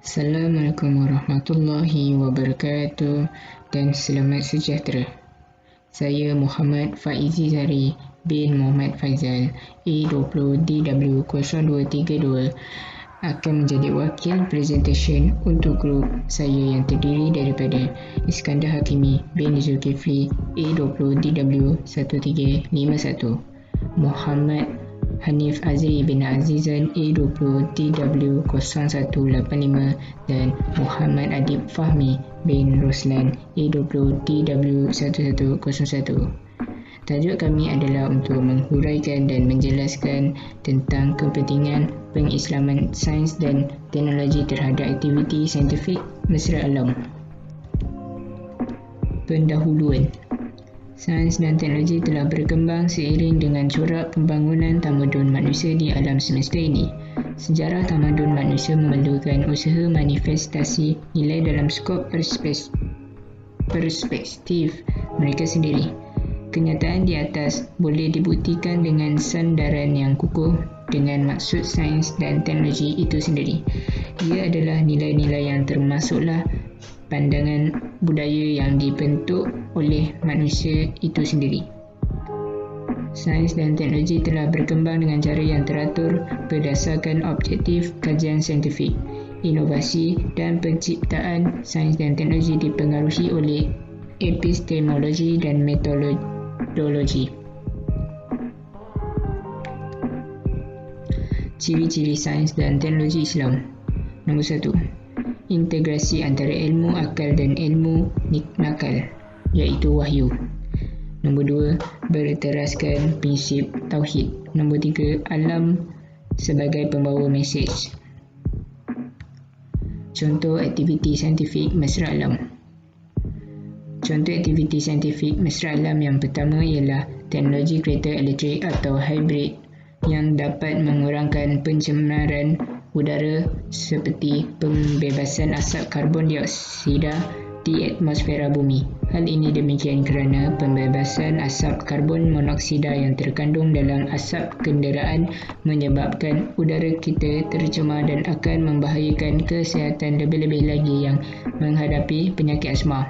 Assalamualaikum warahmatullahi wabarakatuh dan selamat sejahtera. Saya Muhammad Faizi Zari bin Muhammad Faizal A20DW0232 akan menjadi wakil presentation untuk grup saya yang terdiri daripada Iskandar Hakimi bin Zulkifli A20DW1351, Muhammad Hanif Azri bin Azizan A20DW0185 dan Muhammad Adib Fahmi bin Roslan A20DW1101. Tajuk kami adalah untuk menghuraikan dan menjelaskan tentang kepentingan pengislaman sains dan teknologi terhadap aktiviti saintifik mesra alam. Pendahuluan. Sains dan teknologi telah berkembang seiring dengan corak pembangunan tamadun manusia di alam semesta ini. Sejarah tamadun manusia memerlukan usaha manifestasi nilai dalam skop perspektif mereka sendiri. Kenyataan di atas boleh dibuktikan dengan sandaran yang kukuh dengan maksud sains dan teknologi itu sendiri. Ia adalah nilai-nilai yang termasuklah pandangan budaya yang dibentuk oleh manusia itu sendiri. Sains dan teknologi telah berkembang dengan cara yang teratur berdasarkan objektif kajian saintifik. Inovasi dan penciptaan sains dan teknologi dipengaruhi oleh epistemologi dan metodologi. Ciri-ciri sains dan teknologi Islam. Nombor 1. Integrasi antara ilmu akal dan ilmu nakal, iaitu wahyu. Nombor 2. Berteraskan prinsip tauhid. Nombor 3. Alam sebagai pembawa mesej. Contoh aktiviti saintifik mesra alam. Contoh aktiviti saintifik mesra alam yang pertama ialah teknologi kereta elektrik atau hybrid yang dapat mengurangkan pencemaran udara seperti pembebasan asap karbon dioksida di atmosfera bumi. Hal ini demikian kerana pembebasan asap karbon monoksida yang terkandung dalam asap kenderaan menyebabkan udara kita tercemar dan akan membahayakan kesihatan lebih-lebih lagi yang menghadapi penyakit asma.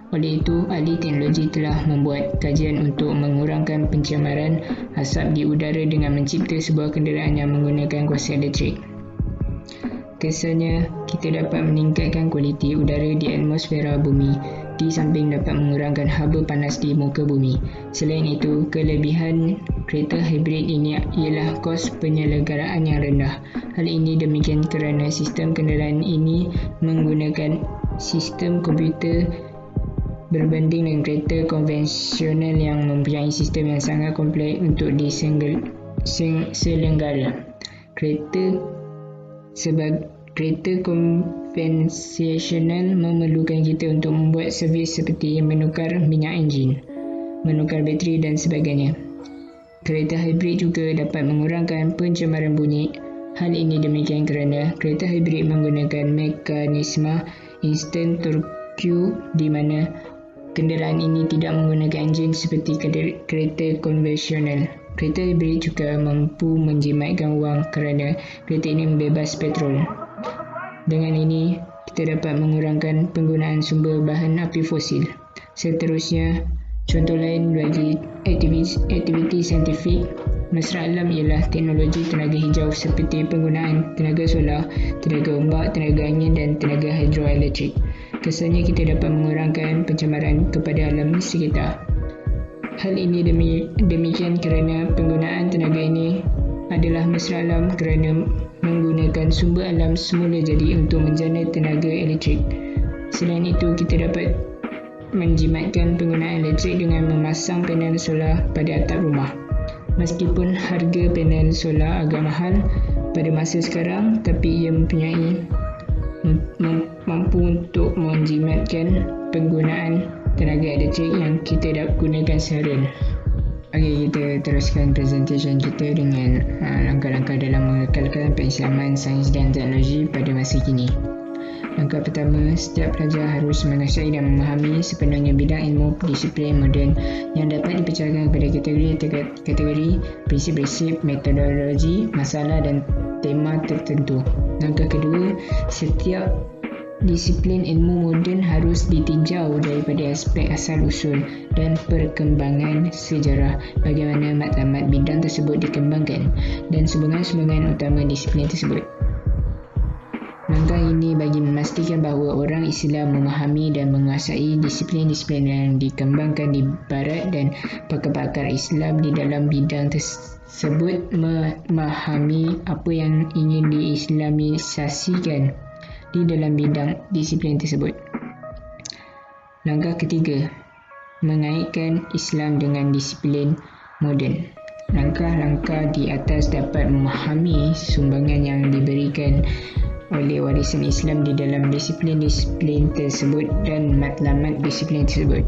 Oleh itu, ahli teknologi telah membuat kajian untuk mengurangkan pencemaran asap di udara dengan mencipta sebuah kenderaan yang menggunakan kuasa elektrik. Kesannya, kita dapat meningkatkan kualiti udara di atmosfera bumi di samping dapat mengurangkan haba panas di muka bumi. Selain itu, kelebihan kereta hybrid ini ialah kos penyelenggaraan yang rendah. Hal ini demikian kerana sistem kenderaan ini menggunakan sistem komputer berbanding dengan kereta konvensional yang mempunyai sistem yang sangat kompleks untuk diselenggara. Kereta konvensional memerlukan kita untuk membuat servis seperti menukar minyak enjin, menukar bateri dan sebagainya. Kereta hybrid juga dapat mengurangkan pencemaran bunyi. Hal ini demikian kerana kereta hybrid menggunakan mekanisme instant torque di mana kenderaan ini tidak menggunakan enjin seperti kereta konvensional. Kereta hybrid juga mampu menjimatkan wang kerana kereta ini membebas petrol. Dengan ini, kita dapat mengurangkan penggunaan sumber bahan api fosil. Seterusnya, contoh lain bagi aktiviti saintifik mesra alam ialah teknologi tenaga hijau seperti penggunaan tenaga solar, tenaga ombak, tenaga angin dan tenaga hidroelektrik. Kesannya kita dapat mengurangkan pencemaran kepada alam sekitar. Hal ini demikian kerana penggunaan tenaga ini adalah mesra alam kerana menggunakan sumber alam semula jadi untuk menjana tenaga elektrik. Selain itu, kita dapat menjimatkan penggunaan elektrik dengan memasang panel solar pada atap rumah. Meskipun harga panel solar agak mahal pada masa sekarang, tapi ia mampu untuk menjimatkan penggunaan tenaga elektrik yang kita gunakan seharian. Okey, kita teruskan presentation kita dengan langkah-langkah dalam mengekalkan pengislaman sains dan teknologi pada masa kini. Langkah pertama, setiap pelajar harus menguasai dan memahami sepenuhnya bidang ilmu disiplin moden yang dapat dipecahkan kepada kategori, prinsip-prinsip, metodologi, masalah dan tema tertentu. Langkah kedua, setiap disiplin ilmu moden harus ditinjau daripada aspek asal-usul dan perkembangan sejarah bagaimana matlamat bidang tersebut dikembangkan dan sumbangan-sumbangan utama disiplin tersebut. Langkah ini bagi memastikan bahawa orang Islam memahami dan menguasai disiplin-disiplin yang dikembangkan di Barat dan pakar-pakar Islam di dalam bidang tersebut memahami apa yang ingin diislamisasikan di dalam bidang disiplin tersebut. Langkah ketiga, mengaitkan Islam dengan disiplin moden. Langkah-langkah di atas dapat memahami sumbangan yang diberikan oleh warisan Islam di dalam disiplin-disiplin tersebut dan matlamat disiplin tersebut.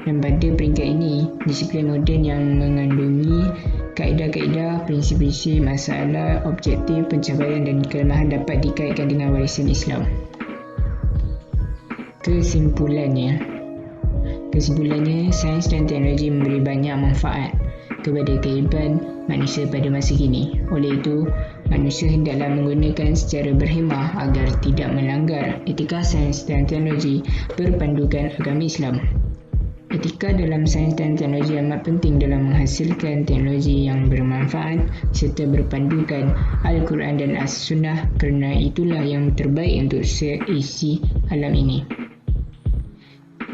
Dan pada peringkat ini, disiplin moden yang mengandungi kaedah-kaedah, prinsip-prinsip, masalah, objektif, pencapaian dan kelemahan dapat dikaitkan dengan warisan Islam. Kesimpulannya, sains dan teknologi memberi banyak manfaat kepada kehidupan manusia pada masa kini. Oleh itu, manusia hendaklah menggunakan secara berhemah agar tidak melanggar etika sains dan teknologi berpandukan agama Islam. Etika dalam sains dan teknologi amat penting dalam menghasilkan teknologi yang bermanfaat serta berpandukan Al-Quran dan As-Sunnah kerana itulah yang terbaik untuk seisi alam ini.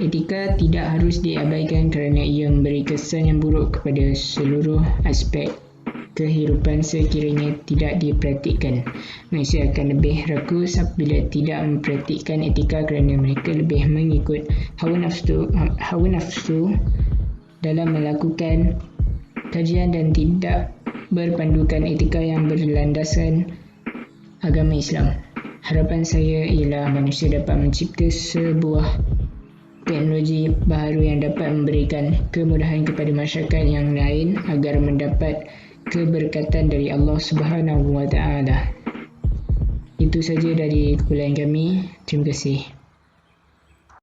Etika tidak harus diabaikan kerana ia memberi kesan yang buruk kepada seluruh aspek kehidupan sekiranya tidak diperhatikan. Manusia akan lebih rakus apabila tidak mempraktikkan etika kerana mereka lebih mengikut hawa nafsu dalam melakukan kajian dan tidak berpandukan etika yang berlandaskan agama Islam. Harapan saya ialah manusia dapat mencipta sebuah teknologi baharu yang dapat memberikan kemudahan kepada masyarakat yang lain agar mendapat keberkatan dari Allah Subhanahu wa Ta'ala. Itu saja dari kumpulan kami. Terima kasih.